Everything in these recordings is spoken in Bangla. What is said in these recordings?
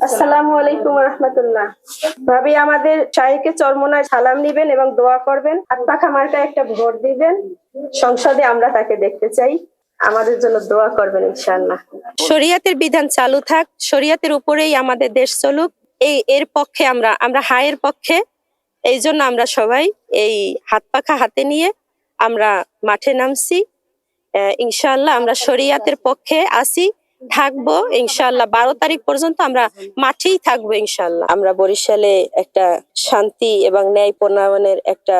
আসসালামু আলাইকুম রহমতুল্লাহ। ভাবি আমাদের শাহীকে চরমোনায় সালাম নিবেন এবং দোয়া করবেন। হাতপাখা মার্কায় একটা ভোট দিবেন। সংসদে আমরা তাকে দেখতে চাই। আমাদের জন্য দোয়া করবেন ইনশাআল্লাহ। শরিয়াতের বিধান চালু থাক, শরিয়াতের উপরেই আমাদের দেশ চলুক, এর পক্ষে আমরা হায়ের পক্ষে। এই জন্য আমরা সবাই এই হাতপাখা হাতে নিয়ে আমরা মাঠে নামছি। ইনশাআল্লাহ আমরা শরিয়াতের পক্ষে আছি, থাকবো ইনশাআল্লাহ। 12 তারিখ পর্যন্ত আমরা মাঠেই থাকবো ইনশাআল্লাহ। আমরা বরিশালে একটা শান্তি এবং ন্যায় প্রণয়নের একটা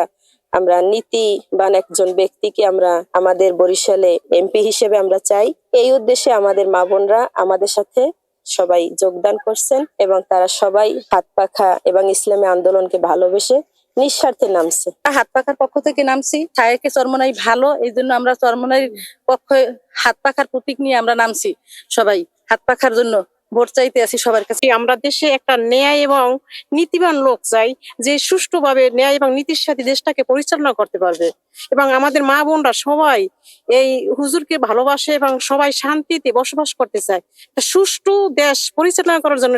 আমরা নীতিবান একজন ব্যক্তিকে আমরা আমাদের বরিশালে এমপি হিসেবে আমরা চাই। এই উদ্দেশ্যে আমাদের মা বোনরা আমাদের সাথে সবাই যোগদান করছেন এবং তারা সবাই হাতপাখা এবং ইসলামী আন্দোলনকে ভালোবেসে নিঃস্বার্থে নামছে। হাতপাখার পক্ষ থেকে নামছি। শাহীকে চরমোনাই ভালো, এই জন্য আমরা চরমোনাইর পক্ষে হাতপাখার প্রতীক নিয়ে আমরা নামছি। সবাই হাতপাখার জন্য ভোট চাইতে আছি সবার কাছে। আমরা দেশে একটা ন্যায় এবং নীতিবান লোক চাই, যে সুষ্ঠুভাবে ন্যায় এবং নীতির সাথে দেশটাকে পরিচালনা করতে পারবে। এবং আমাদের মা বোনরা সবাই এই হুজুরকে ভালোবাসে এবং সবাই শান্তিতে বসবাস করতে চায়। সুষ্ঠু দেশ পরিচালনা করার জন্য